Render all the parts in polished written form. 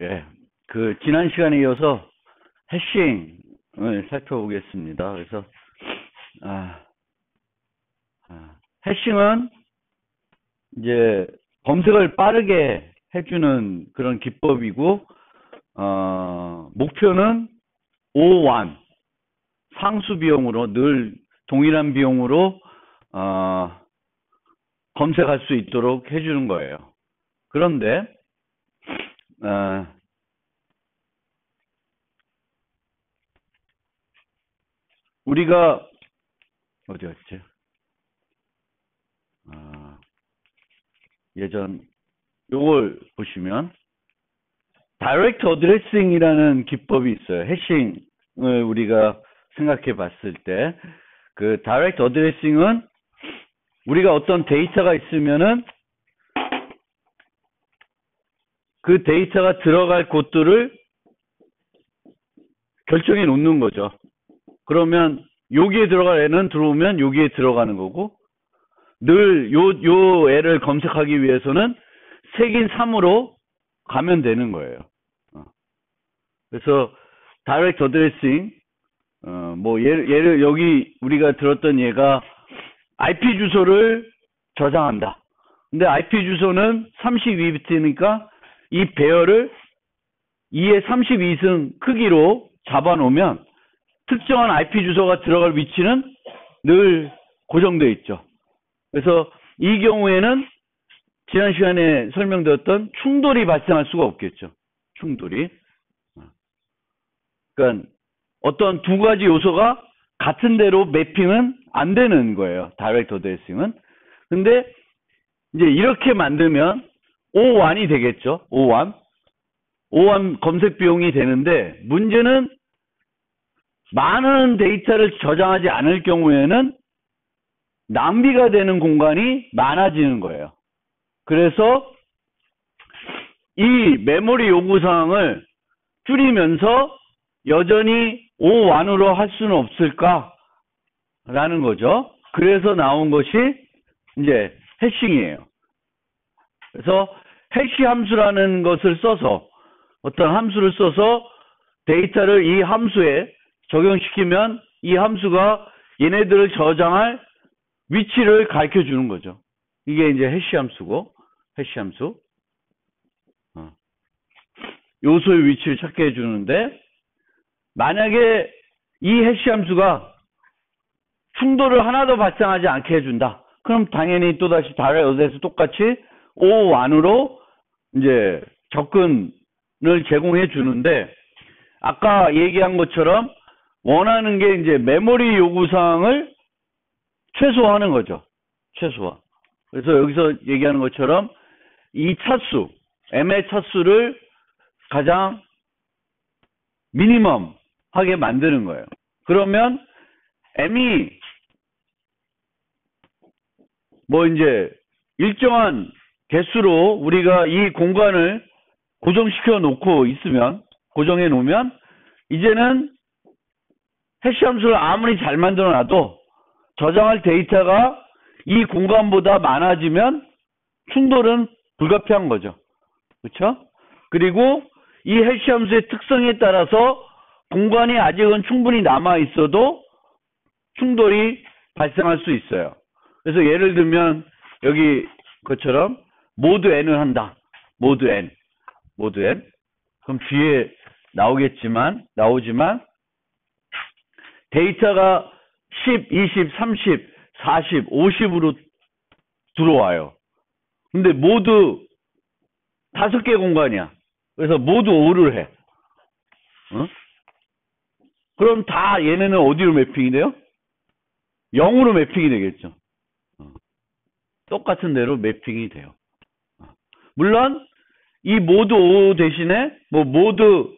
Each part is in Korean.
예, 지난 시간에 이어서 해싱을 살펴보겠습니다. 그래서, 아, 해싱은 이제 검색을 빠르게 해주는 그런 기법이고, 목표는 O1, 상수 비용으로 늘 동일한 비용으로, 검색할 수 있도록 해주는 거예요. 그런데, 우리가 어디 갔지? 예전 요걸 보시면 다이렉트 어드레싱이라는 기법이 있어요. 해싱을 우리가 생각해 봤을 때 그 다이렉트 어드레싱은 우리가 어떤 데이터가 있으면은 그 데이터가 들어갈 곳들을 결정해 놓는 거죠. 그러면 여기에 들어갈 애는 들어오면 여기에 들어가는 거고, 늘 요 애를 검색하기 위해서는 색인 3으로 가면 되는 거예요. 그래서 다이렉트 어드레싱, 뭐 얘를 여기 우리가 들었던 얘가 IP 주소를 저장한다. 근데 IP 주소는 32비트니까 이 배열을 2의 32승 크기로 잡아놓으면 특정한 IP 주소가 들어갈 위치는 늘 고정되어 있죠. 그래서 이 경우에는 지난 시간에 설명드렸던 충돌이 발생할 수가 없겠죠. 충돌이. 그러니까 어떤 두 가지 요소가 같은 대로 매핑은 안 되는 거예요. 다이렉트 어드레싱은. 근데 이제 이렇게 만들면 O1이 되겠죠. O1 검색 비용이 되는데, 문제는 많은 데이터를 저장하지 않을 경우에는 낭비가 되는 공간이 많아지는 거예요. 그래서 이 메모리 요구사항을 줄이면서 여전히 O1으로 할 수는 없을까라는 거죠. 그래서 나온 것이 이제 해싱이에요. 그래서 해시 함수라는 것을 써서, 어떤 함수를 써서 데이터를 이 함수에 적용시키면 이 함수가 얘네들을 저장할 위치를 가르쳐 주는 거죠. 이게 이제 해시 함수고, 해시 함수. 요소의 위치를 찾게 해주는데, 만약에 이 해시 함수가 충돌을 하나도 발생하지 않게 해준다. 그럼 당연히 또다시 다이렉트 어드레스 똑같이 O1으로 이제 접근을 제공해 주는데, 아까 얘기한 것처럼 원하는 게 이제 메모리 요구사항을 최소화하는 거죠. 최소화. 그래서 여기서 얘기하는 것처럼 이 차수, M의 차수를 가장 미니멈 하게 만드는 거예요. 그러면 M이 뭐 이제 일정한 개수로 우리가 이 공간을 고정시켜 놓고 있으면, 고정해 놓으면, 이제는 해시 함수를 아무리 잘 만들어 놔도 저장할 데이터가 이 공간보다 많아지면 충돌은 불가피한 거죠. 그렇죠? 그리고 이 해시 함수의 특성에 따라서 공간이 아직은 충분히 남아 있어도 충돌이 발생할 수 있어요. 그래서 예를 들면 여기 것처럼 모드 n을 한다. 모드 n. 그럼 뒤에 나오지만 데이터가 10, 20, 30, 40, 50으로 들어와요. 근데 모두 5개 공간이야. 그래서 모두 5를 해. 그럼 다 얘네는 어디로 매핑이 돼요? 0으로 매핑이 되겠죠. 똑같은 대로 매핑이 돼요. 물론 이 모드 5 대신에 뭐 모드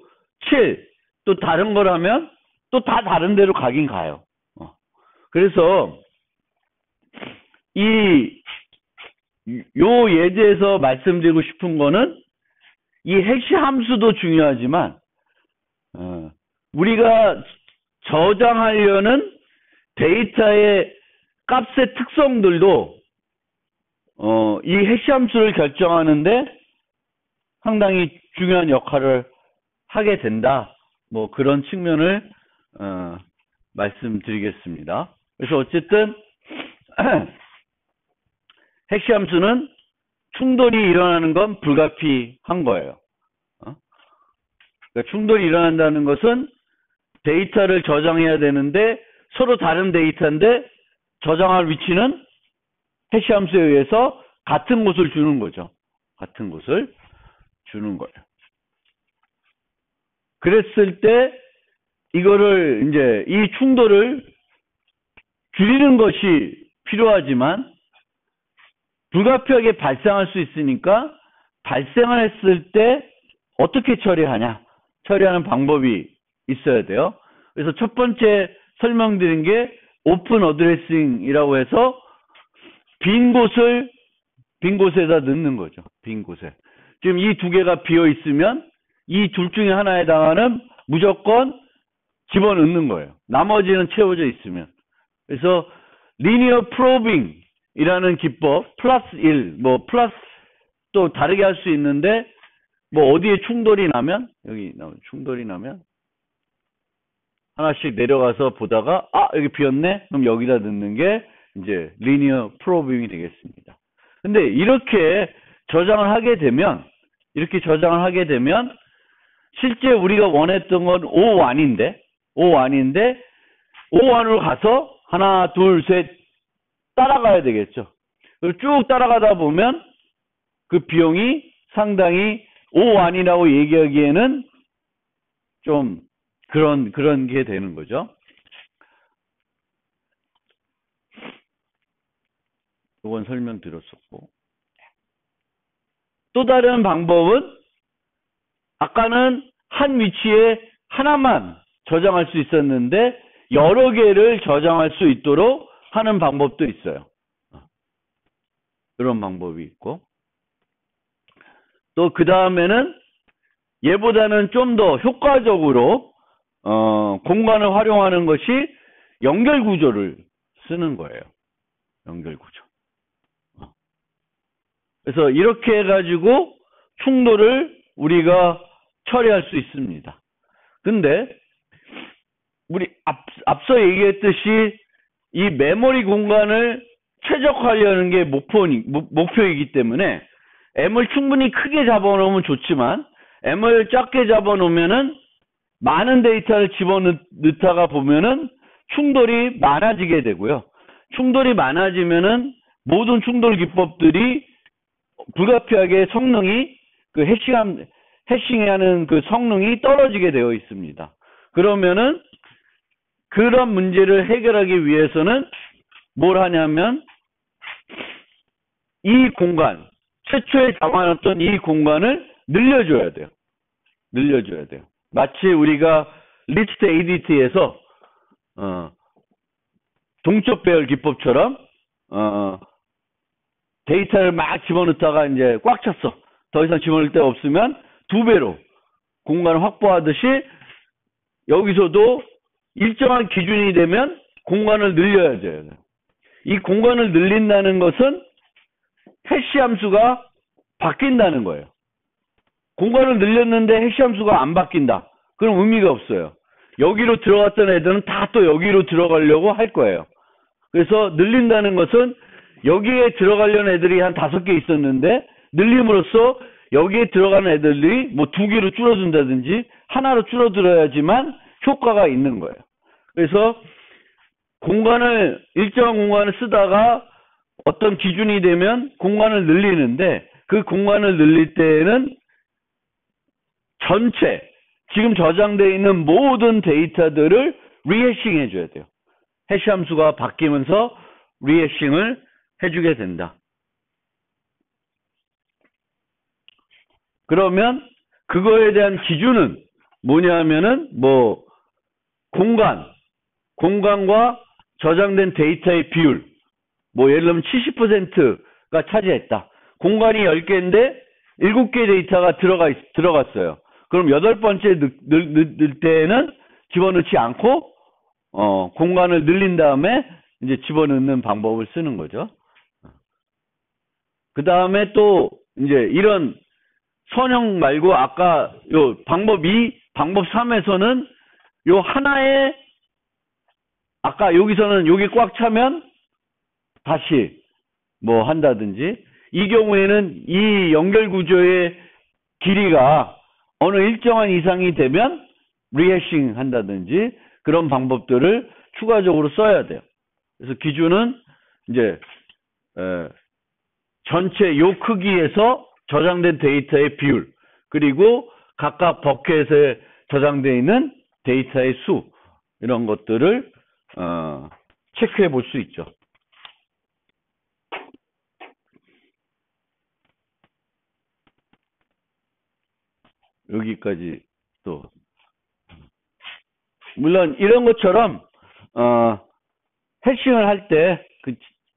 7, 또 다른 거라면 또 다 다른 데로 가긴 가요. 그래서 요 예제에서 말씀드리고 싶은 거는 이 해시 함수도 중요하지만 우리가 저장하려는 데이터의 값의 특성들도 이 해시 함수를 결정하는데 상당히 중요한 역할을 하게 된다. 뭐 그런 측면을 말씀드리겠습니다. 그래서 어쨌든 해시 함수는 충돌이 일어나는 건 불가피한 거예요. 그러니까 충돌이 일어난다는 것은 데이터를 저장해야 되는데 서로 다른 데이터인데 저장할 위치는 해시 함수에 의해서 같은 곳을 주는 거죠. 같은 곳을 주는 거예요. 그랬을 때 이거를 이제 이 충돌을 줄이는 것이 필요하지만 불가피하게 발생할 수 있으니까 발생을 했을 때 어떻게 처리하냐? 처리하는 방법이 있어야 돼요. 그래서 첫 번째 설명드린 게 오픈 어드레싱이라고 해서 빈 곳에다 넣는 거죠. 빈 곳에. 지금 이 두 개가 비어 있으면 이 둘 중에 하나에 해당하는 무조건 집어넣는 거예요. 나머지는 채워져 있으면. 그래서 리니어 프로빙이라는 기법 플러스 1, 뭐 플러스 또 다르게 할 수 있는데 뭐 어디에 충돌이 나면 여기 충돌이 나면 하나씩 내려가서 보다가 여기 비었네? 그럼 여기다 넣는 게 이제 리니어 프로빙이 되겠습니다. 근데 이렇게 저장을 하게 되면 실제 우리가 원했던 건 O1인데 O1으로 가서 하나, 둘, 셋 따라가야 되겠죠. 쭉 따라가다 보면 그 비용이 상당히 O1이라고 얘기하기에는 좀 그런 게 되는 거죠. 이건 설명드렸었고. 또 다른 방법은 아까는 한 위치에 하나만 저장할 수 있었는데 여러 개를 저장할 수 있도록 하는 방법도 있어요. 그런 방법이 있고. 또 그 다음에는 얘보다는 좀 더 효과적으로 공간을 활용하는 것이 연결 구조를 쓰는 거예요. 연결 구조. 그래서 이렇게 해가지고 충돌을 우리가 처리할 수 있습니다. 근데 우리 앞서 얘기했듯이 이 메모리 공간을 최적화하려는 게 목표이기 때문에 M을 충분히 크게 잡아놓으면 좋지만 M을 작게 잡아놓으면은 많은 데이터를 집어넣다가 보면은 충돌이 많아지게 되고요. 충돌이 많아지면은 모든 충돌 기법들이 불가피하게 성능이 그 해싱하는 그 성능이 떨어지게 되어 있습니다. 그러면은 그런 문제를 해결하기 위해서는 뭘 하냐면 이 공간, 최초에 잡아놨던 이 공간을 늘려줘야 돼요. 마치 우리가 리스트 ADT에서 동적 배열 기법처럼 데이터를 막 집어넣다가 이제 꽉 찼어. 더 이상 집어넣을 데가 없으면 2배로 공간을 확보하듯이 여기서도 일정한 기준이 되면 공간을 늘려야 돼요. 이 공간을 늘린다는 것은 해시 함수가 바뀐다는 거예요. 공간을 늘렸는데 해시 함수가 안 바뀐다. 그럼 의미가 없어요. 여기로 들어갔던 애들은 다 또 여기로 들어가려고 할 거예요. 그래서 늘린다는 것은 여기에 들어가려는 애들이 한 5개 있었는데 늘림으로써 여기에 들어가는 애들이 뭐 2개로 줄어든다든지 하나로 줄어들어야지만 효과가 있는 거예요. 그래서 일정한 공간을 쓰다가 어떤 기준이 되면 공간을 늘리는데 그 공간을 늘릴 때에는 전체 지금 저장되어 있는 모든 데이터들을 리해싱 해줘야 돼요. 해시 함수가 바뀌면서 리해싱을 해주게 된다. 그러면 그거에 대한 기준은 뭐냐면은 뭐 공간과 저장된 데이터의 비율, 뭐 예를 들면 70%가 차지했다. 공간이 10개인데 7개 데이터가 들어갔어요. 그럼 8번째 넣을 때는 집어넣지 않고 공간을 늘린 다음에 이제 집어넣는 방법을 쓰는 거죠. 그 다음에 또 이제 이런 선형 말고 아까 요 방법 2, 방법 3에서는 요 하나의 아까 여기서는 여기 꽉 차면 다시 뭐 한다든지 이 경우에는 이 연결 구조의 길이가 어느 일정한 이상이 되면 리해싱 한다든지 그런 방법들을 추가적으로 써야 돼요. 그래서 기준은 이제 전체 요 크기에서 저장된 데이터의 비율 그리고 각각 버켓에 저장되어 있는 데이터의 수 이런 것들을 체크해 볼 수 있죠. 여기까지 또 물론 이런 것처럼 해싱을 할 때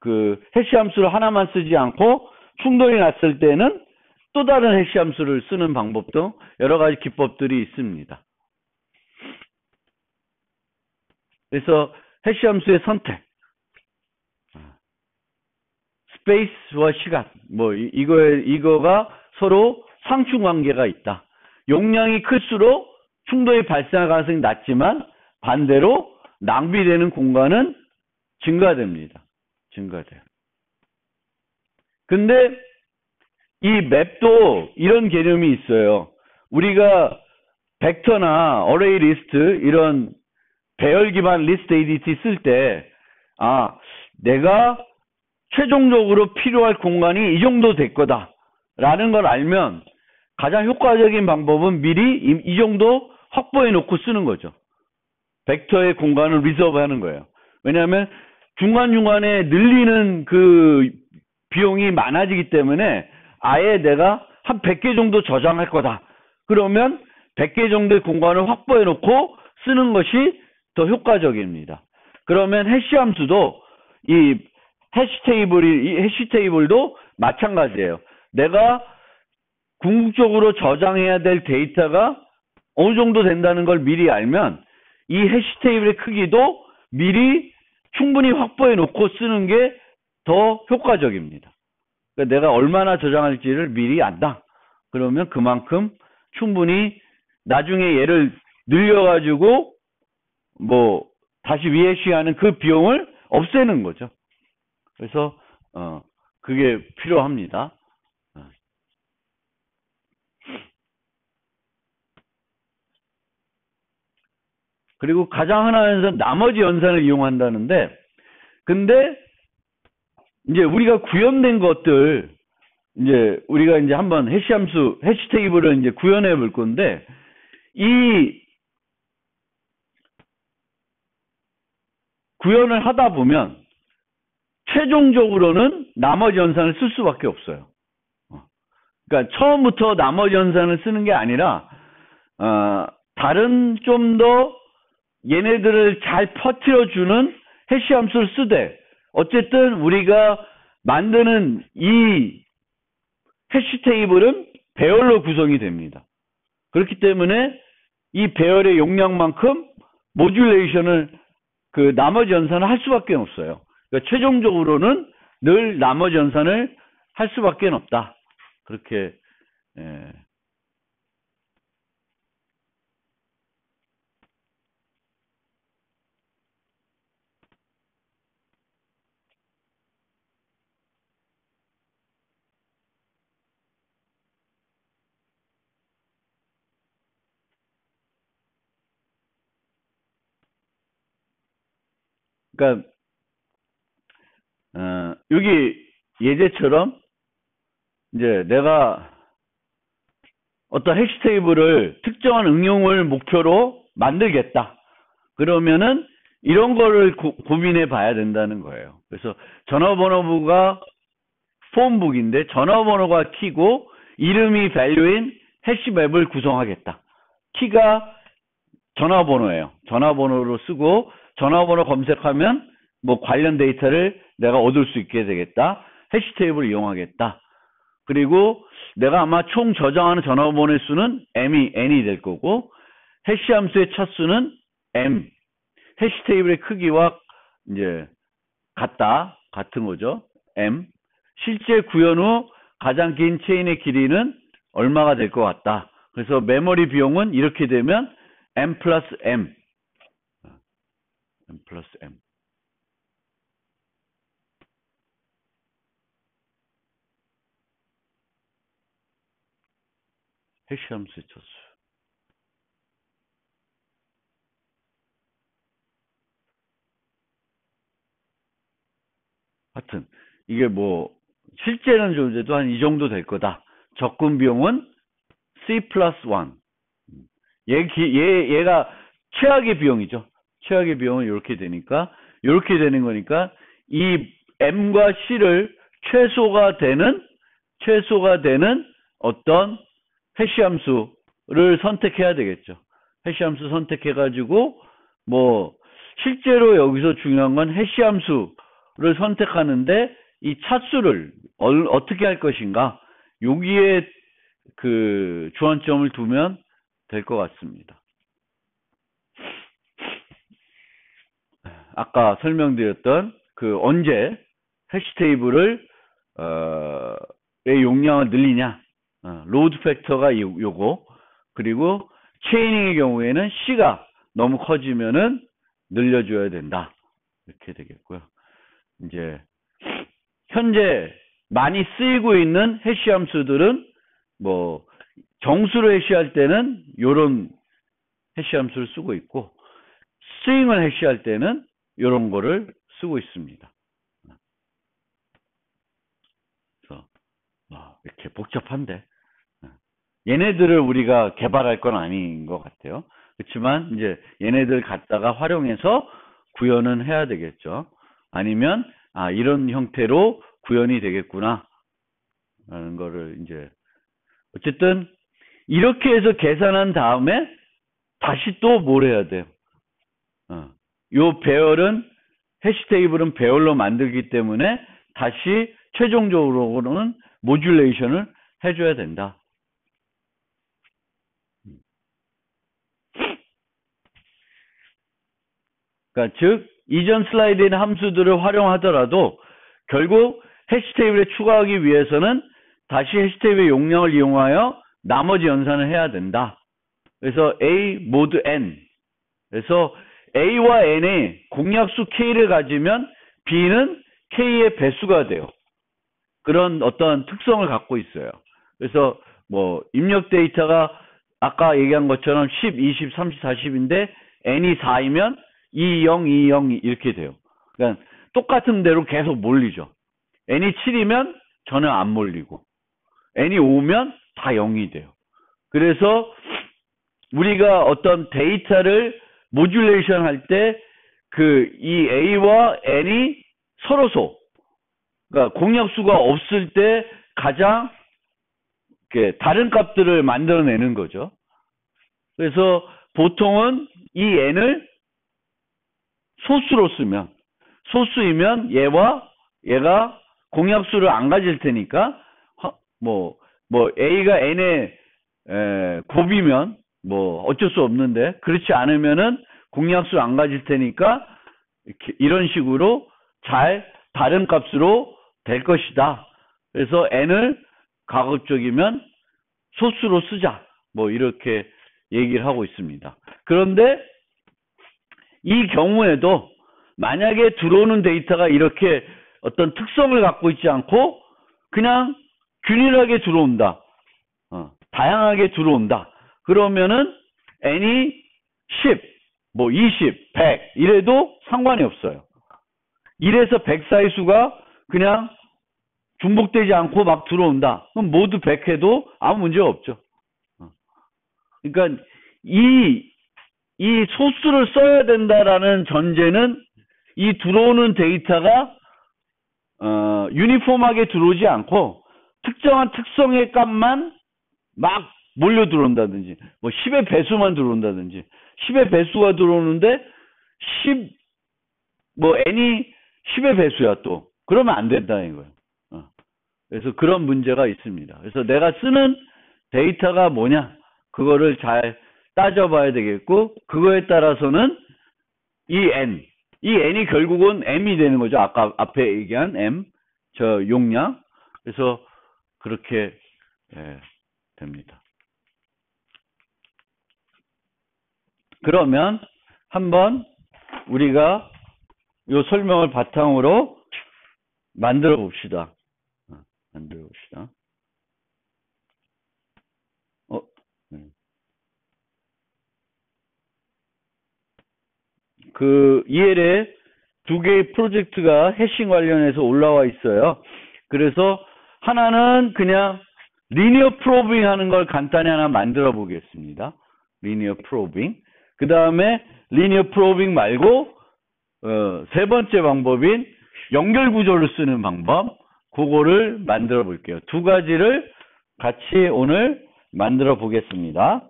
그 해시 함수를 하나만 쓰지 않고 충돌이 났을 때는 또 다른 해시 함수를 쓰는 방법도 여러 가지 기법들이 있습니다. 그래서 해시 함수의 선택, 스페이스와 시간, 뭐 이거가 서로 상충 관계가 있다. 용량이 클수록 충돌이 발생할 가능성이 낮지만 반대로 낭비되는 공간은 증가됩니다. 증가돼요. 근데 이 맵도 이런 개념이 있어요. 우리가 벡터나 어레이 리스트 이런 배열 기반 리스트 ADT 쓸 때 내가 최종적으로 필요할 공간이 이 정도 될 거다 라는 걸 알면 가장 효과적인 방법은 미리 이 정도 확보해 놓고 쓰는 거죠. 벡터의 공간을 리저브 하는 거예요. 왜냐하면 중간중간에 늘리는 그 비용이 많아지기 때문에 아예 내가 한 100개 정도 저장할 거다. 그러면 100개 정도의 공간을 확보해 놓고 쓰는 것이 더 효과적입니다. 그러면 해시 함수도 이 해시 테이블도 마찬가지예요. 내가 궁극적으로 저장해야 될 데이터가 어느 정도 된다는 걸 미리 알면 이 해시 테이블의 크기도 미리 충분히 확보해 놓고 쓰는 게 더 효과적입니다. 그러니까 내가 얼마나 저장할지를 미리 안다. 그러면 그만큼 충분히 나중에 얘를 늘려가지고 뭐 다시 리해싱하는 그 비용을 없애는 거죠. 그래서 그게 필요합니다. 그리고 가장 하나에서 나머지 연산을 이용한다는데, 근데 이제 우리가 구현된 것들, 이제 우리가 이제 한번 해시 함수, 해시 테이블을 이제 구현해 볼 건데, 이 구현을 하다 보면 최종적으로는 나머지 연산을 쓸 수밖에 없어요. 그러니까 처음부터 나머지 연산을 쓰는 게 아니라 다른 좀 더 얘네들을 잘 퍼뜨려주는 해시 함수를 쓰되 어쨌든 우리가 만드는 이 해시 테이블은 배열로 구성이 됩니다. 그렇기 때문에 이 배열의 용량만큼 모듈레이션을 그 나머지 연산을 할 수밖에 없어요. 그러니까 최종적으로는 늘 나머지 연산을 할 수밖에 없다. 그렇게 그러니까 여기 예제처럼 이제 내가 어떤 해시 테이블을 특정한 응용을 목표로 만들겠다. 그러면은 이런 거를 고민해 봐야 된다는 거예요. 그래서 전화번호부가 폼북인데 전화번호가 키고 이름이 밸류인 해시맵을 구성하겠다. 키가 전화번호예요. 전화번호로 쓰고 전화번호 검색하면 뭐 관련 데이터를 내가 얻을 수 있게 되겠다. 해시 테이블을 이용하겠다. 그리고 내가 아마 총 저장하는 전화번호의 수는 n이 될 거고 해시 함수의 차수는 m. 해시 테이블의 크기와 이제 같은 거죠. m. 실제 구현 후 가장 긴 체인의 길이는 얼마가 될 것 같다. 그래서 메모리 비용은 이렇게 되면 M 플러스 M. M 플러스 M. 해시함수의 차수. 하여튼 이게 뭐 실제는 존재도 한 이 정도 될 거다. 적금 비용은 C 플러스 1. 얘가 최악의 비용이죠. 최악의 비용은 이렇게 되니까 이렇게 되는 거니까 이 M과 C를 최소가 되는 어떤 해시함수를 선택해야 되겠죠. 해시함수 선택해가지고 뭐 실제로 여기서 중요한 건 해시함수를 선택하는데 이 차수를 어떻게 할 것인가 여기에 그 주안점을 두면 될 것 같습니다. 아까 설명드렸던 그 언제 해시 테이블을 의 용량을 늘리냐 로드 팩터가 요거 그리고 체이닝의 경우에는 C가 너무 커지면은 늘려줘야 된다 이렇게 되겠고요. 이제 현재 많이 쓰이고 있는 해시 함수들은 뭐 정수를 해시할 때는 요런 해시 함수를 쓰고 있고 스트링을 해시할 때는 요런 거를 쓰고 있습니다. 그래서 이렇게 복잡한데 얘네들을 우리가 개발할 건 아닌 것 같아요. 그렇지만 이제 얘네들 갖다가 활용해서 구현은 해야 되겠죠. 아니면 이런 형태로 구현이 되겠구나 라는 거를 이제 어쨌든 이렇게 해서 계산한 다음에 다시 또 뭘 해야 돼요. 요 배열은 해시 테이블은 배열로 만들기 때문에 다시 최종적으로는 모듈레이션을 해줘야 된다. 그러니까 즉 이전 슬라이드에 있는 함수들을 활용하더라도 결국 해시 테이블에 추가하기 위해서는 다시 해시 테이블의 용량을 이용하여 나머지 연산을 해야 된다. 그래서 A 모드 N. 그래서 A와 N의 공약수 K를 가지면 B는 K의 배수가 돼요. 그런 어떤 특성을 갖고 있어요. 그래서 뭐 입력 데이터가 아까 얘기한 것처럼 10, 20, 30, 40인데 N이 4이면 2, 0, 2, 0 이렇게 돼요. 그러니까 똑같은 대로 계속 몰리죠. N이 7이면 전혀 안 몰리고 N이 5면 다 0이 돼요. 그래서 우리가 어떤 데이터를 모듈레이션 할 때 이 A와 N이 서로소 그러니까 공약수가 없을 때 가장 다른 값들을 만들어내는 거죠. 그래서 보통은 이 N을 소수로 쓰면 소수이면 얘가 공약수를 안 가질 테니까 뭐 A가 N의 곱이면 뭐 어쩔 수 없는데 그렇지 않으면은 공약수를 안 가질 테니까 이런 식으로 잘 다른 값으로 될 것이다. 그래서 N을 가급적이면 소수로 쓰자. 뭐 이렇게 얘기를 하고 있습니다. 그런데 이 경우에도 만약에 들어오는 데이터가 이렇게 어떤 특성을 갖고 있지 않고 그냥 균일하게 들어온다. 다양하게 들어온다. 그러면은 N이 10, 뭐 20, 100 이래도 상관이 없어요. 1에서 100 사이 수가 그냥 중복되지 않고 막 들어온다. 그럼 모두 100 해도 아무 문제가 없죠. 그러니까 이 소수를 써야 된다라는 전제는 이 들어오는 데이터가 유니폼하게 들어오지 않고 특정한 특성의 값만 막 몰려 들어온다든지 뭐 10의 배수만 들어온다든지 10의 배수가 들어오는데 뭐 n이 10의 배수야 또 그러면 안 된다는 거예요. 그래서 그런 문제가 있습니다. 그래서 내가 쓰는 데이터가 뭐냐 그거를 잘 따져봐야 되겠고 그거에 따라서는 이 n이 결국은 m이 되는 거죠. 아까 앞에 얘기한 m 저 용량. 그래서 그렇게 됩니다. 그러면 한번 우리가 이 설명을 바탕으로 만들어 봅시다. 만들어 봅시다. 그 EL에 두 개의 프로젝트가 해싱 관련해서 올라와 있어요. 그래서 하나는 그냥 리니어 프로빙 하는 걸 간단히 하나 만들어 보겠습니다. 리니어 프로빙. 그 다음에 리니어 프로빙 말고 세 번째 방법인 연결 구조를 쓰는 방법, 그거를 만들어 볼게요. 두 가지를 같이 오늘 만들어 보겠습니다.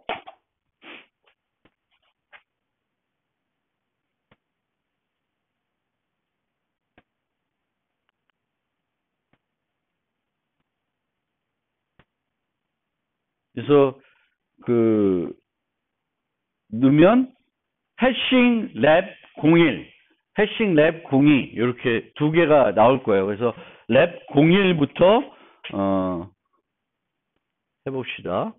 그래서 넣으면 해싱 랩 01, 해싱 랩 02 이렇게 두 개가 나올 거예요. 그래서 랩 01부터 해봅시다.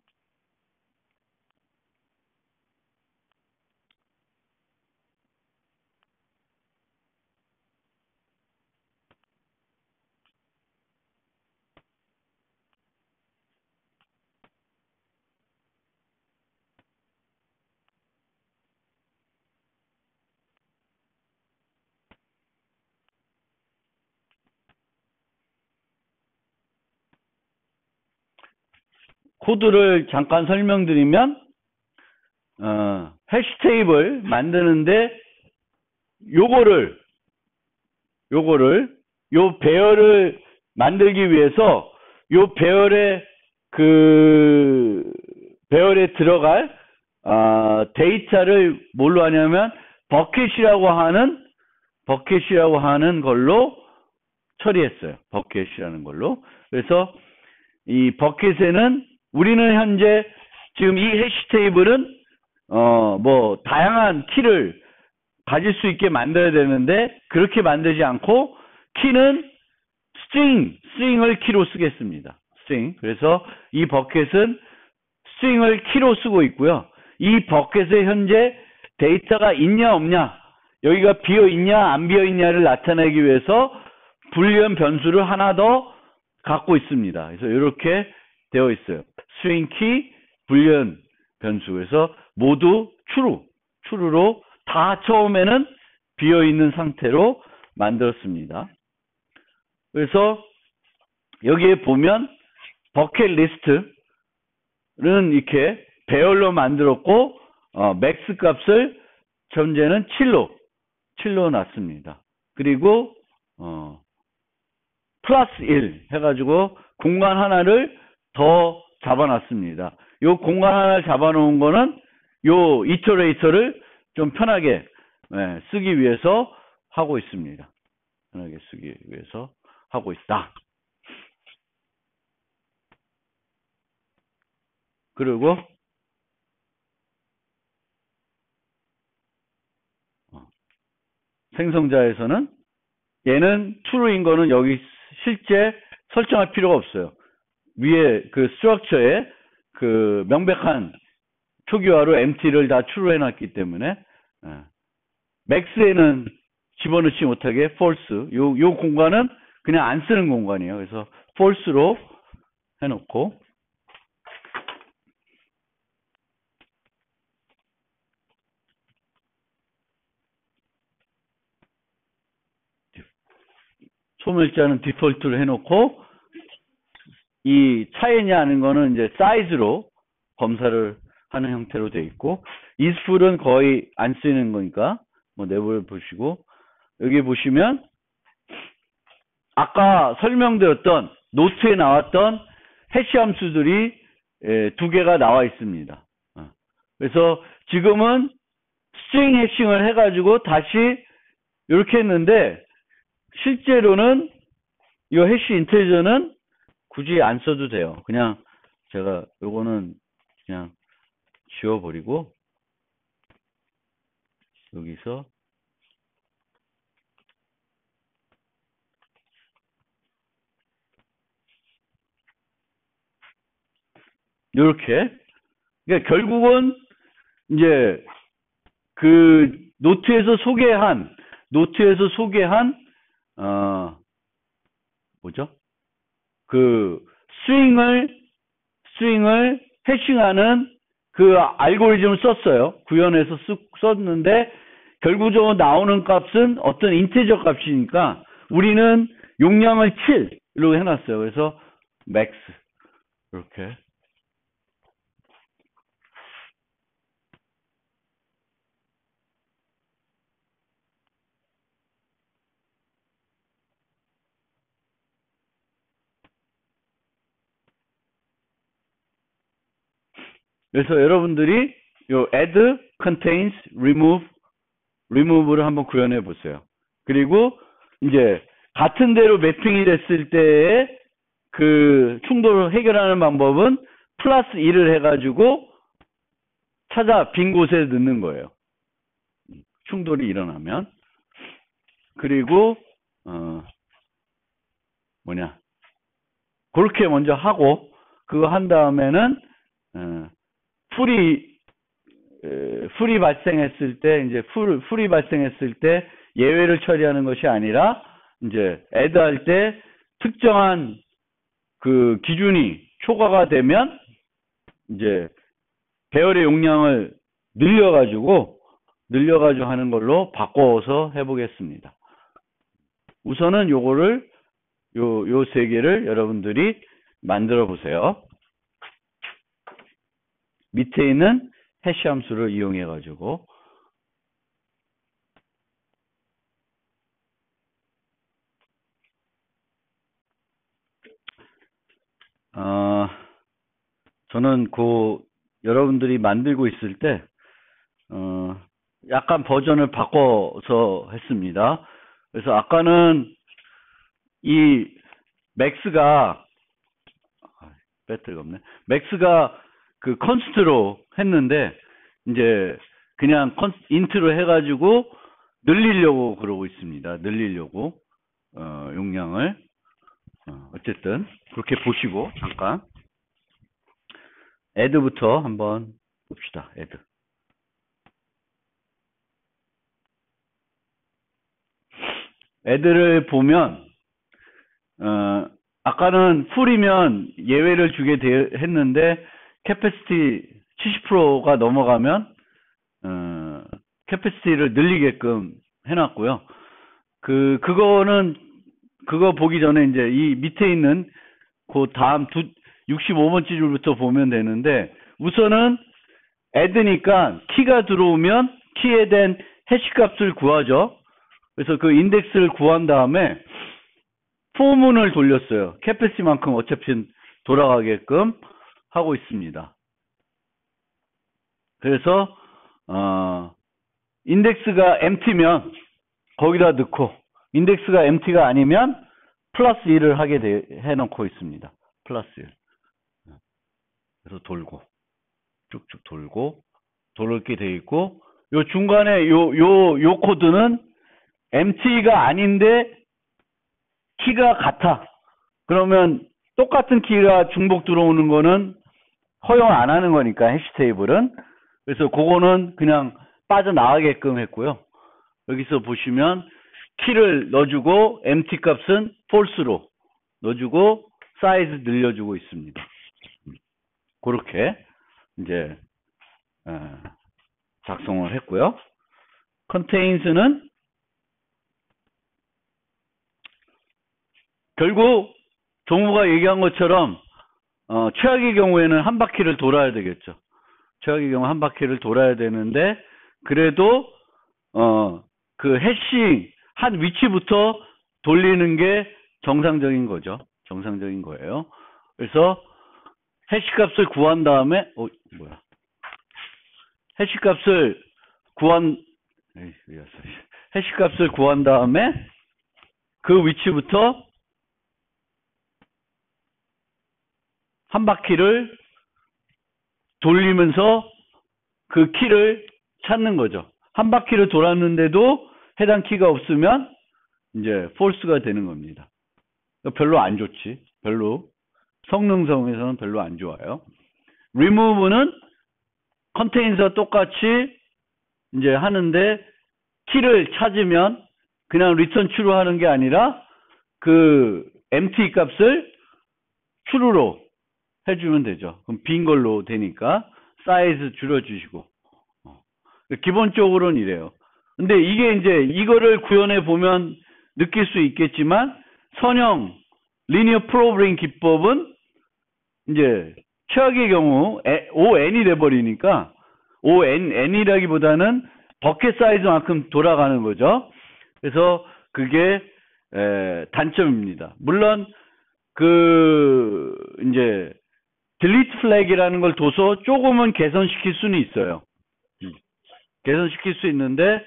코드를 잠깐 설명드리면 해시 테이블 만드는데 요거를 요 배열을 만들기 위해서 요 배열에 들어갈 데이터를 뭘로 하냐면 버켓이라고 하는 걸로 처리했어요. 버켓이라는 걸로. 그래서 이 버켓에는 우리는 현재 지금 이 해시 테이블은 뭐 다양한 키를 가질 수 있게 만들어야 되는데 그렇게 만들지 않고 키는 스트링을 키로 쓰겠습니다. 스트링. 그래서 이 버켓은 스트링을 키로 쓰고 있고요. 이 버켓에 현재 데이터가 있냐 없냐, 여기가 비어 있냐 안 비어 있냐를 나타내기 위해서 불리언 변수를 하나 더 갖고 있습니다. 그래서 이렇게 되어 있어요. 스트링 키, 불리언 변수. 그래서 모두 true로 다 처음에는 비어 있는 상태로 만들었습니다. 그래서 여기에 보면 버켓 리스트는 이렇게 배열로 만들었고 맥스 값을 현재는 7로 놨습니다. 그리고 플러스 1 해가지고 공간 하나를 더 잡아놨습니다. 이 공간 하나를 잡아놓은 거는 요 이터레이터를 좀 편하게 쓰기 위해서 하고 있습니다. 편하게 쓰기 위해서 하고 있다. 그리고 생성자에서는 얘는 true인 거는 여기 실제 설정할 필요가 없어요. 위에 그 스트럭처에 그 명백한 초기화로 empty를 다 true 해놨기 때문에 max에는 집어넣지 못하게 false. 요 공간은 그냥 안 쓰는 공간이에요. 그래서 false로 해놓고 소멸자는 디폴트로 해놓고 이 차이냐 하는 거는 이제 사이즈로 검사를 하는 형태로 되어 있고 isFull은 거의 안 쓰는 거니까 뭐 내부를 보시고 여기 보시면 아까 설명드렸던 노트에 나왔던 해시 함수들이 두 개가 나와 있습니다. 그래서 지금은 스트링 해싱을 해가지고 다시 이렇게 했는데 실제로는 이 해시 인텔리저는 굳이 안 써도 돼요. 그냥 제가 요거는 그냥 지워버리고 여기서 이렇게. 그러니까 결국은 이제 그 노트에서 소개한 뭐죠? 그 스윙을 해싱하는 그 알고리즘을 썼어요. 구현해서 썼는데 결국적으로 나오는 값은 어떤 인티저 값이니까 우리는 용량을 7로 해놨어요. 그래서 맥스 이렇게. 그래서 여러분들이 요 add, contains, remove를 한번 구현해 보세요. 그리고 이제 같은 대로 매핑이 됐을 때의 그 충돌을 해결하는 방법은 플러스 1을 해가지고 빈 곳에 넣는 거예요. 충돌이 일어나면. 그리고 그렇게 먼저 하고 그거 한 다음에는 풀이 발생했을 때 이제 풀이 발생했을 때 예외를 처리하는 것이 아니라 이제 add 할 때 특정한 그 기준이 초과가 되면 이제 배열의 용량을 늘려가지고 하는 걸로 바꿔서 해보겠습니다. 우선은 요거를 요 세 개를 여러분들이 만들어 보세요. 밑에 있는 해시 함수를 이용해 가지고 저는 여러분들이 만들고 있을 때 약간 버전을 바꿔서 했습니다. 그래서 아까는 이 맥스가 배터리가 없네. 맥스가 그 컨스트로 했는데 이제 그냥 인트로 해가지고 늘리려고 그러고 있습니다. 늘리려고 용량을 어쨌든 그렇게 보시고 잠깐 add부터 한번 봅시다. add를 보면 아까는 풀이면 예외를 주게 했는데 캐패시티 70%가 넘어가면 캐패시티를 늘리게끔 해놨고요. 그거 보기 전에 이제 이 밑에 있는 그 다음 65번째 줄부터 보면 되는데 우선은 add니까 키가 들어오면 키에 대한 해시 값을 구하죠. 그래서 그 인덱스를 구한 다음에 포문을 돌렸어요. 캐패시티만큼 어차피 돌아가게끔 하고 있습니다. 그래서 인덱스가 empty면 거기다 넣고 인덱스가 empty가 아니면 플러스 1을 하게 해놓고 있습니다. 플러스 1. 그래서 돌고 쭉쭉 돌게 돼 있고 요 중간에 요 코드는 empty가 아닌데 키가 같아. 그러면 똑같은 키가 중복 들어오는 거는 허용 안 하는 거니까 해시 테이블은. 그래서 그거는 그냥 빠져나가게끔 했고요. 여기서 보시면 키를 넣어주고 empty 값은 false로 넣어주고 사이즈 늘려주고 있습니다. 그렇게 이제 작성을 했고요. contains는 결국 종우가 얘기한 것처럼 최악의 경우에는 한 바퀴를 돌아야 되겠죠. 최악의 경우 한 바퀴를 돌아야 되는데 그래도 그 해시 한 위치부터 돌리는 게 정상적인 거죠. 정상적인 거예요. 그래서 해시 값을 구한 다음에 해시 값을 구한 다음에 그 위치부터 한 바퀴를 돌리면서 그 키를 찾는 거죠. 한 바퀴를 돌았는데도 해당 키가 없으면 이제 false가 되는 겁니다. 별로 안 좋지. 별로 성능성에서는 별로 안 좋아요. remove는 컨테인서 똑같이 이제 하는데 키를 찾으면 그냥 return true로 하는 게 아니라 그 empty 값을 true로 해주면 되죠. 그럼 빈 걸로 되니까 사이즈 줄여주시고 기본적으로는 이래요. 근데 이게 이제 이거를 구현해 보면 느낄 수 있겠지만 선형 리니어 프로그래밍 기법은 이제 최악의 경우 ON이 돼버리니까 ON이라기보다는 버켓 사이즈만큼 돌아가는 거죠. 그래서 그게 단점입니다. 물론 그 이제 delete flag이라는 걸 둬서 조금은 개선시킬 수는 있어요. 개선시킬 수 있는데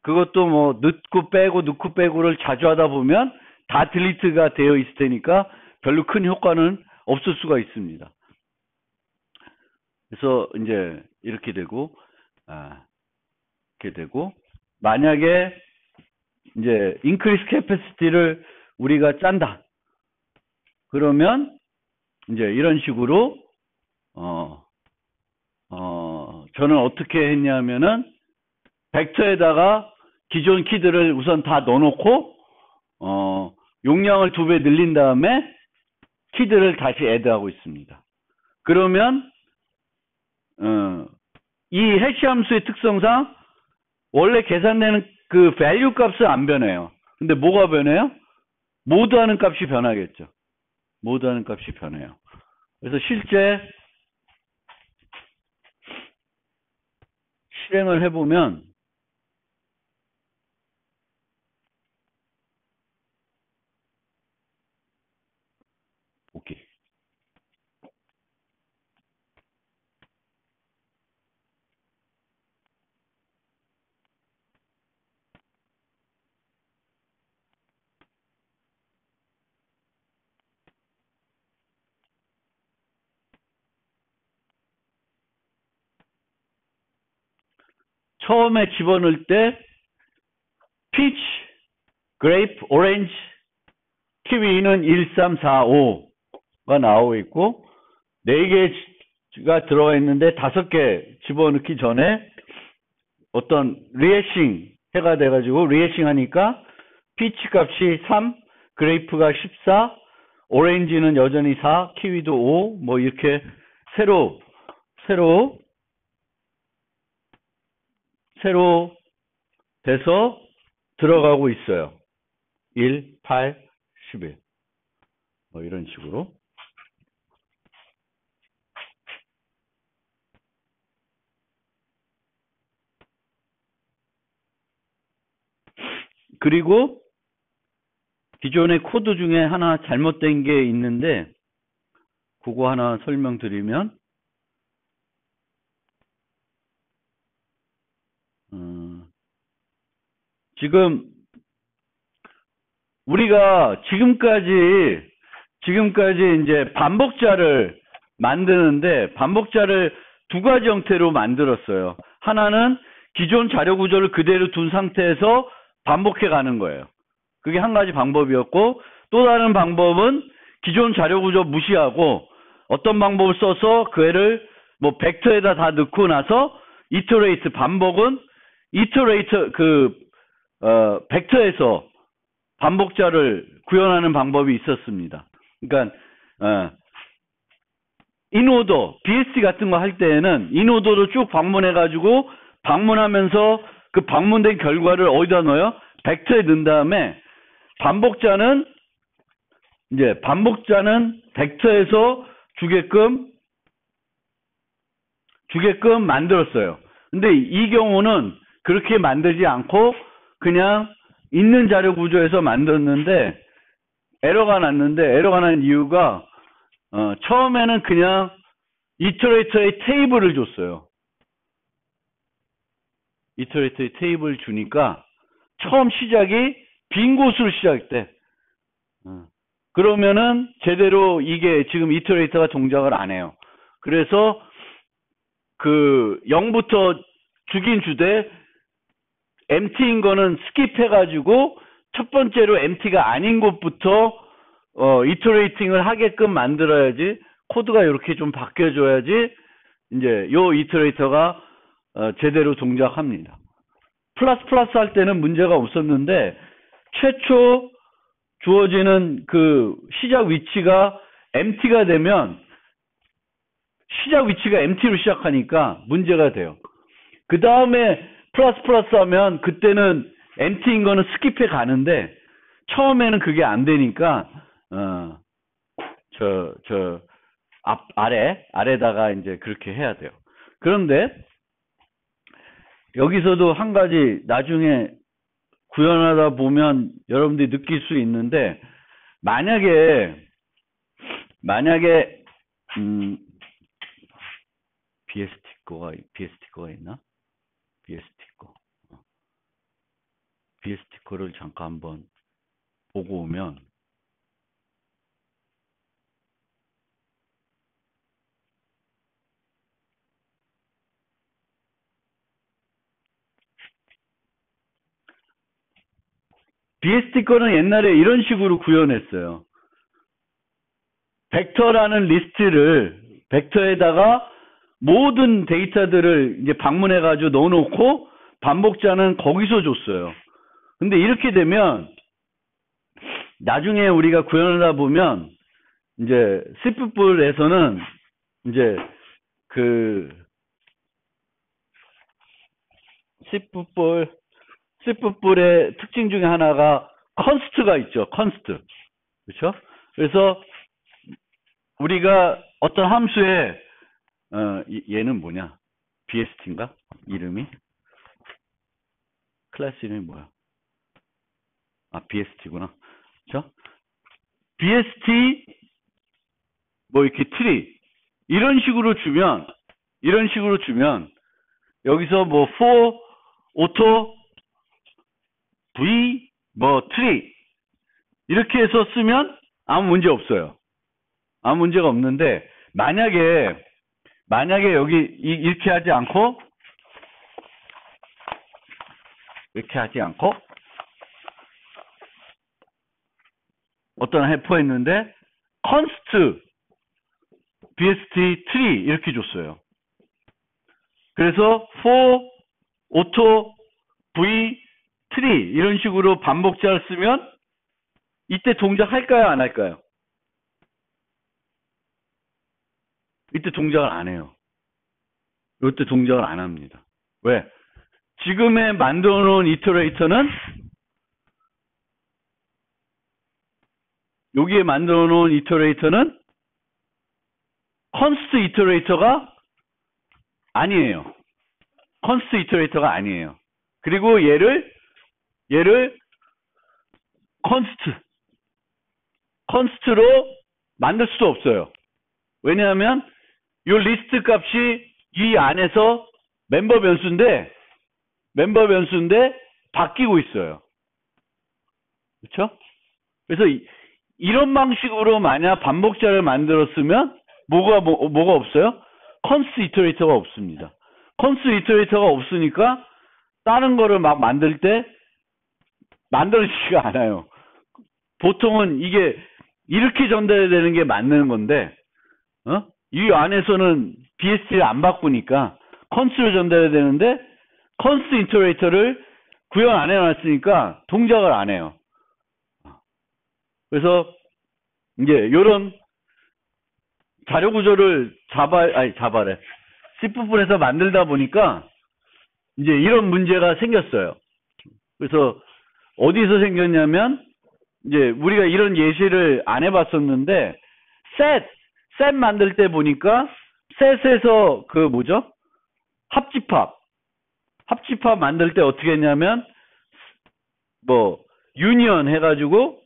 그것도 뭐 넣고 빼고를 자주 하다 보면 다 딜리트가 되어 있을 테니까 별로 큰 효과는 없을 수가 있습니다. 그래서 이제 이렇게 되고 만약에 이제 increase capacity를 우리가 짠다. 그러면 이제 이런 식으로 저는 어떻게 했냐면은 벡터에다가 기존 키들을 우선 다 넣어놓고 용량을 2배 늘린 다음에 키들을 다시 애드하고 있습니다. 그러면 이 해시 함수의 특성상 원래 계산되는 그 value 값은 안 변해요. 근데 뭐가 변해요? 모드하는 값이 변하겠죠. 모드하는 값이 변해요. 그래서 실제 실행을 해보면 오케이. 처음에 집어넣을 때 피치, 그레이프, 오렌지, 키위는 1345가 나오고 있고 4개가 들어가 있는데 5개 집어넣기 전에 어떤 리해싱 해가 돼가지고 리해싱 하니까 피치 값이 3, 그레이프가 14, 오렌지는 여전히 4, 키위도 5, 뭐 이렇게 새로 돼서 들어가고 있어요. 1, 8, 11. 뭐 이런 식으로. 그리고 기존의 코드 중에 하나 잘못된 게 있는데 그거 하나 설명드리면 지금 우리가 지금까지 이제 반복자를 만드는데 반복자를 2가지 형태로 만들었어요. 하나는 기존 자료 구조를 그대로 둔 상태에서 반복해 가는 거예요. 그게 한 가지 방법이었고 또 다른 방법은 기존 자료 구조 무시하고 어떤 방법을 써서 그 애를 뭐 벡터에다 다 넣고 나서 이터레이트 반복은 이터레이트 벡터에서 반복자를 구현하는 방법이 있었습니다. 그러니까 인오더 BSD 같은 거 할 때에는 인오더로 쭉 방문해가지고 방문하면서 그 방문된 결과를 어디다 넣어요? 벡터에 넣은 다음에 반복자는 벡터에서 주게끔 만들었어요. 근데 이 경우는 그렇게 만들지 않고 그냥 있는 자료 구조에서 만들었는데 에러가 난 이유가 처음에는 그냥 이터레이터의 테이블을 줬어요. 이터레이터의 테이블을 주니까 처음 시작이 빈 곳으로 시작돼. 그러면은 제대로 이게 지금 이터레이터가 동작을 안 해요. 그래서 그 0부터 주긴 주되 empty인 거는 스킵해가지고 첫 번째로 empty가 아닌 곳부터 이터레이팅을 하게끔 만들어야지 코드가 이렇게 좀 바뀌어줘야지 이제 요 이터레이터가 제대로 동작합니다. 플러스 할 때는 문제가 없었는데 최초 주어지는 그 시작 위치가 empty가 되면 시작 위치가 empty로 시작하니까 문제가 돼요. 그 다음에 플러스 하면 그때는 empty인 거는 스킵해 가는데 처음에는 그게 안 되니까 아래다가 이제 그렇게 해야 돼요. 그런데 여기서도 한 가지 나중에 구현하다 보면 여러분들이 느낄 수 있는데 만약에 BST 거가 있나? BST 거를 잠깐 한번 보고 오면 BST 거는 옛날에 이런 식으로 구현했어요. 벡터라는 리스트를 벡터에다가 모든 데이터들을 이제 방문해가지고 넣어놓고 반복자는 거기서 줬어요. 근데 이렇게 되면 나중에 우리가 구현하다 보면 이제 C++에서는 이제 그 C++의 특징 중에 하나가 컨스트가 있죠. 컨스트. 그렇죠? 그래서 우리가 어떤 함수에 얘는 뭐냐? BST인가? 이름이? 클래스 이름이 뭐야? BST구나. 그렇죠? BST 뭐 이렇게 트리 이런 식으로 주면 여기서 뭐 for auto v 뭐 트리 이렇게 해서 쓰면 아무 문제 없어요. 아무 문제가 없는데 만약에 여기 이렇게 하지 않고 어떤 해퍼했는데 const bst tree 이렇게 줬어요. 그래서 for auto v tree 이런 식으로 반복자를 쓰면 이때 동작할까요? 안 할까요? 이때 동작을 안 해요. 이때 동작을 안 합니다. 왜? 지금의 만들어 놓은 이터레이터는 여기에 만들어 놓은 이터레이터는 컨스트 이터레이터가 아니에요. 컨스트 이터레이터가 아니에요. 그리고 얘를 컨스트로 만들 수도 없어요. 왜냐하면 이 리스트 값이 이 안에서 멤버 변수인데 바뀌고 있어요. 그렇죠? 그래서 이런 방식으로 만약 반복자를 만들었으면 뭐가 없어요? 컨스트 이터레이터가 없습니다. 컨스트 이터레이터가 없으니까 다른 거를 막 만들 때 만들어지지가 않아요. 보통은 이게 이렇게 전달해야 되는 게 맞는 건데 이 안에서는 BST를 안 바꾸니까 컨스트로 전달해야 되는데 컨스트 이터레이터를 구현 안 해놨으니까 동작을 안 해요. 그래서 이제 이런 자료 구조를 자바래 C++에서 만들다 보니까 이제 이런 문제가 생겼어요. 그래서 어디서 생겼냐면 이제 우리가 이런 예시를 안 해봤었는데 셋 만들 때 보니까 셋에서 그 뭐죠? 합집합 만들 때 어떻게 했냐면 뭐 유니언 해가지고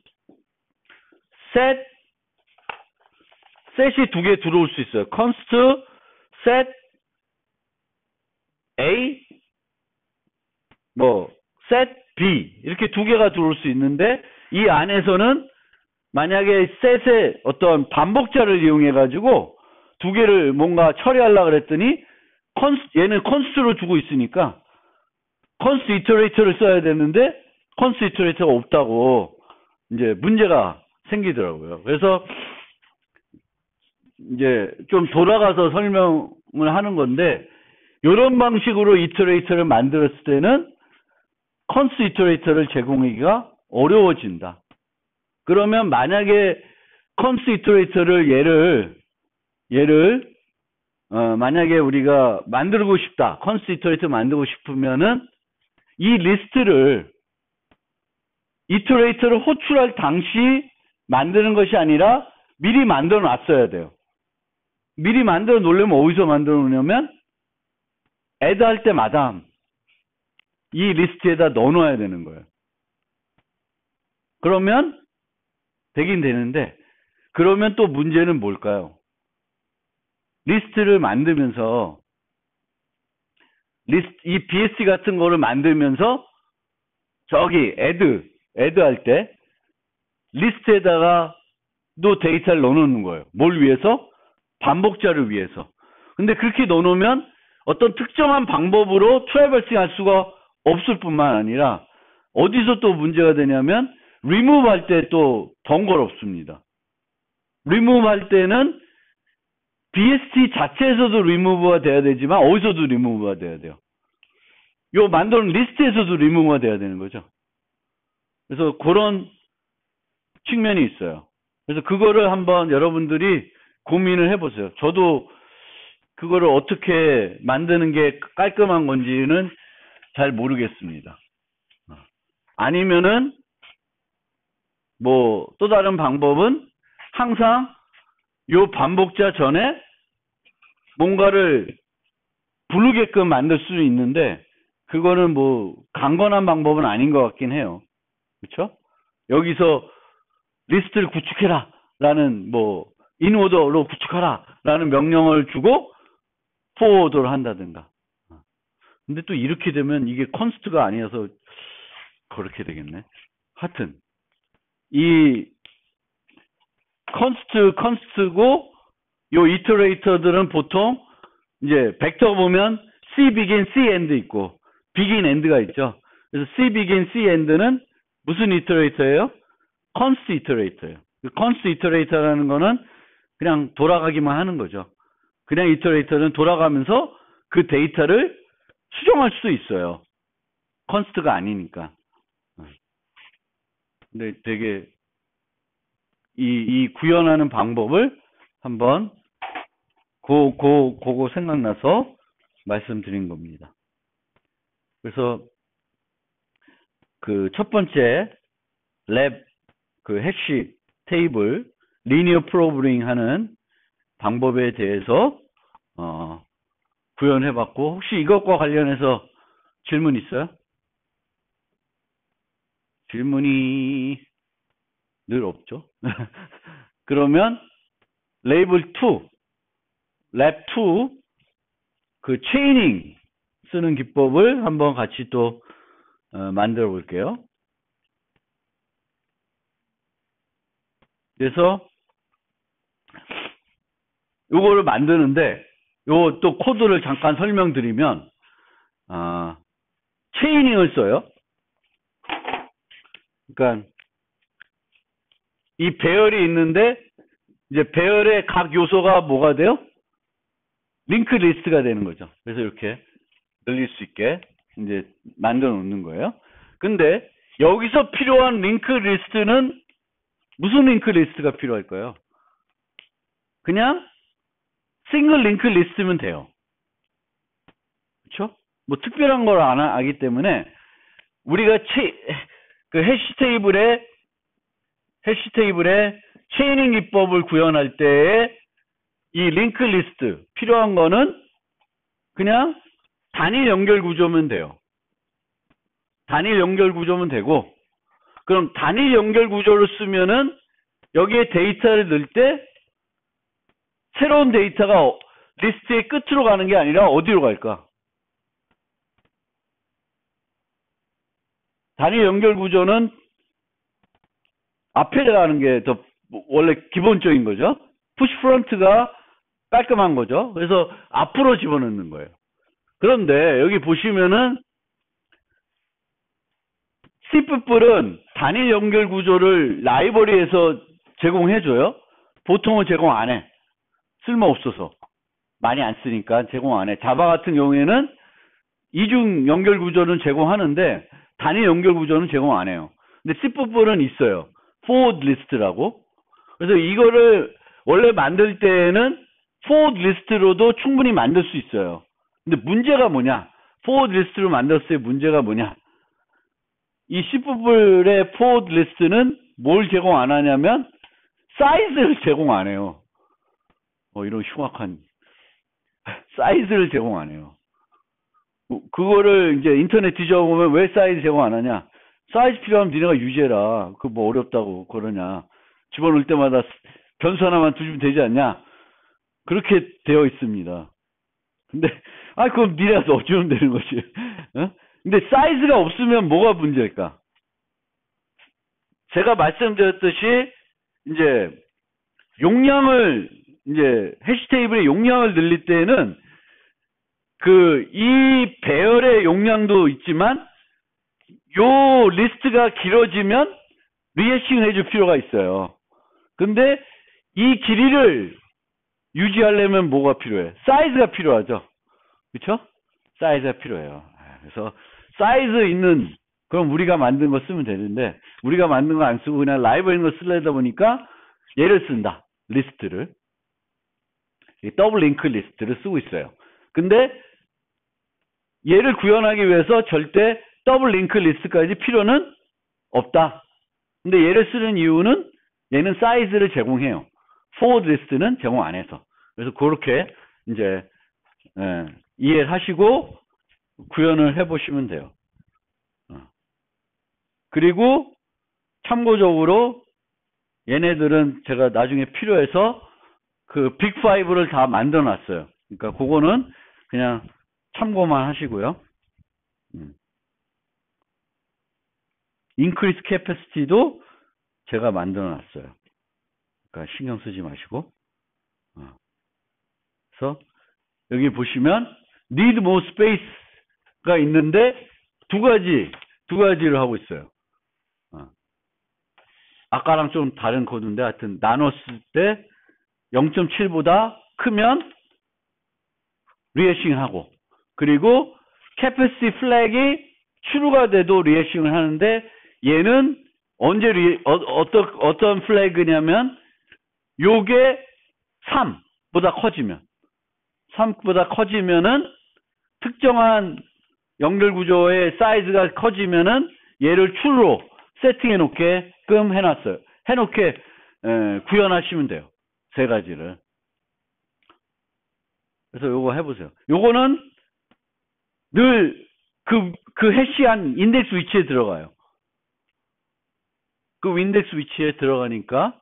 셋이 두 개 들어올 수 있어요. const set A 뭐 set B 이렇게 두 개가 들어올 수 있는데 이 안에서는 만약에 set의 어떤 반복자를 이용해 가지고 두 개를 뭔가 처리하려고 그랬더니 얘는 const로 두고 있으니까 const iterator를 써야 되는데 const iterator가 없다고 이제 문제가 생기더라고요. 그래서 이제 좀 돌아가서 설명을 하는 건데, 이런 방식으로 이터레이터를 만들었을 때는 컨스트 이터레이터를 제공하기가 어려워진다. 그러면 만약에 컨스트 이터레이터를 만약에 우리가 만들고 싶다. 컨스트 이터레이터 만들고 싶으면은 이 리스트를 이터레이터를 호출할 당시 만드는 것이 아니라 미리 만들어 놨어야 돼요. 미리 만들어 놓으려면 어디서 만들어 놓냐면 add 할 때마다 이 리스트에다 넣어 놔야 되는 거예요. 그러면 되긴 되는데, 그러면 또 문제는 뭘까요? 리스트를 만들면서 이 BSC 같은 거를 만들면서 저기 add 할 때 리스트에다가 또 데이터를 넣어놓는 거예요. 뭘 위해서? 반복자를 위해서. 근데 그렇게 넣어놓으면 어떤 특정한 방법으로 트래버싱 할 수가 없을 뿐만 아니라 어디서 또 문제가 되냐면 remove 할 때 또 번거롭습니다. remove 할 때는 BST 자체에서도 remove가 돼야 되지만 어디서도 remove가 돼야 돼요. 요 만드는 리스트에서도 remove가 돼야 되는 거죠. 그래서 그런 측면이 있어요. 그래서 그거를 한번 여러분들이 고민을 해보세요. 저도 그거를 어떻게 만드는 게 깔끔한 건지는 잘 모르겠습니다. 아니면은 뭐 또 다른 방법은 항상 요 반복자 전에 뭔가를 부르게끔 만들 수 있는데 그거는 뭐 강건한 방법은 아닌 것 같긴 해요. 그렇죠? 여기서 리스트를 구축해라 라는 뭐 인오더로 구축하라 라는 명령을 주고 포워드를 한다든가. 근데 또 이렇게 되면 이게 컨스트가 아니어서 그렇게 되겠네. 하여튼 이 컨스트고 요 이터레이터들은 보통 이제 벡터 보면 C begin, C end 있고 begin, end가 있죠. 그래서 C begin, C end는 무슨 이터레이터예요? 컨스트 이터레이터예요. 컨스트 이터레이터라는 거는 그냥 돌아가기만 하는 거죠. 그냥 이터레이터는 돌아가면서 그 데이터를 수정할 수 있어요. 컨스트가 아니니까. 근데 되게 이 구현하는 방법을 한번 그거 생각나서 말씀드린 겁니다. 그래서 그 첫 번째 랩 그 해시 테이블 리니어 프로그래밍 하는 방법에 대해서 구현해봤고, 혹시 이것과 관련해서 질문 있어요? 질문이 늘 없죠. 그러면 레이블 2, 랩 2, 그 체이닝 쓰는 기법을 한번 같이 또 만들어 볼게요. 그래서 요거를 만드는데 요 또 코드를 잠깐 설명드리면 체이닝을 써요. 그러니까 이 배열이 있는데 이제 배열의 각 요소가 뭐가 돼요? 링크 리스트가 되는 거죠. 그래서 이렇게 늘릴 수 있게 이제 만들어 놓는 거예요. 근데 여기서 필요한 링크 리스트는 무슨 링크 리스트가 필요할까요? 그냥 싱글 링크 리스트면 돼요. 그렇죠? 뭐 특별한 걸 안 하기 때문에 우리가 그 해시 테이블에 체이닝 기법을 구현할 때에 이 링크 리스트 필요한 거는 그냥 단일 연결 구조면 돼요. 단일 연결 구조면 되고, 그럼 단일 연결 구조를 쓰면은 여기에 데이터를 넣을 때 새로운 데이터가 리스트의 끝으로 가는 게 아니라 어디로 갈까? 단일 연결 구조는 앞에 가는 게 더 원래 기본적인 거죠. 푸시 프론트가 깔끔한 거죠. 그래서 앞으로 집어넣는 거예요. 그런데 여기 보시면은 C++은 단일 연결 구조를 라이브러리에서 제공해줘요. 보통은 제공 안 해. 쓸모없어서. 많이 안 쓰니까 제공 안 해. 자바 같은 경우에는 이중 연결 구조는 제공하는데 단일 연결 구조는 제공 안 해요. 근데 C++는 있어요. forward list라고. 그래서 이거를 원래 만들 때는 forward list로도 충분히 만들 수 있어요. 근데 문제가 뭐냐? forward list로 만들었을 때 문제가 뭐냐? 이 C++의 forward list는 뭘 제공 안 하냐면 사이즈를 제공 안 해요. 이런 흉악한 사이즈를 제공 안 해요. 그거를 이제 인터넷 뒤져보면 왜 사이즈 제공 안 하냐? 사이즈 필요하면 니네가 유지해라. 그 뭐 어렵다고 그러냐? 집어넣을 때마다 변수 하나만 두주면 되지 않냐? 그렇게 되어 있습니다. 근데 그럼 니네가 넣어주면 되는 거지. 어? 근데 사이즈가 없으면 뭐가 문제일까? 제가 말씀드렸듯이 이제 용량을 이제 해시 테이블의 용량을 늘릴 때는 이 배열의 용량도 있지만 요 리스트가 길어지면 리해싱 해줄 필요가 있어요. 근데 이 길이를 유지하려면 뭐가 필요해? 사이즈가 필요하죠. 그쵸? 사이즈가 필요해요. 그래서 사이즈 있는 그럼 우리가 만든 거 쓰면 되는데 우리가 만든 거 안 쓰고 그냥 라이브러리 거 쓰려다 보니까 얘를 쓴다. 리스트를. 더블 링크 리스트를 쓰고 있어요. 근데 얘를 구현하기 위해서 절대 더블 링크 리스트까지 필요는 없다. 근데 얘를 쓰는 이유는 얘는 사이즈를 제공해요. forward 리스트는 제공 안 해서. 그래서 그렇게 이제 이해를 하시고 구현을 해보시면 돼요. 그리고 참고적으로 얘네들은 제가 나중에 필요해서 그 빅5를 다 만들어 놨어요. 그러니까 그거는 그냥 참고만 하시고요. increase capacity도 제가 만들어 놨어요. 그러니까 신경 쓰지 마시고. 그래서 여기 보시면 need more space가 있는데 두 가지를 하고 있어요. 아까랑 좀 다른 코드인데 하여튼 나눴을 때 0.7보다 크면 리해싱하고 그리고 capacity flag이 true가 돼도 리해싱을 하는데 얘는 언제 어떤 플래그냐면 요게 3보다 커지면 3보다 커지면은 특정한 연결 구조의 사이즈가 커지면은 얘를 true로 세팅해 놓게끔 해놨어요. 해놓게 구현하시면 돼요. 세 가지를. 그래서 요거 해보세요. 요거는 늘 그 해시한 인덱스 위치에 들어가요. 그 인덱스 위치에 들어가니까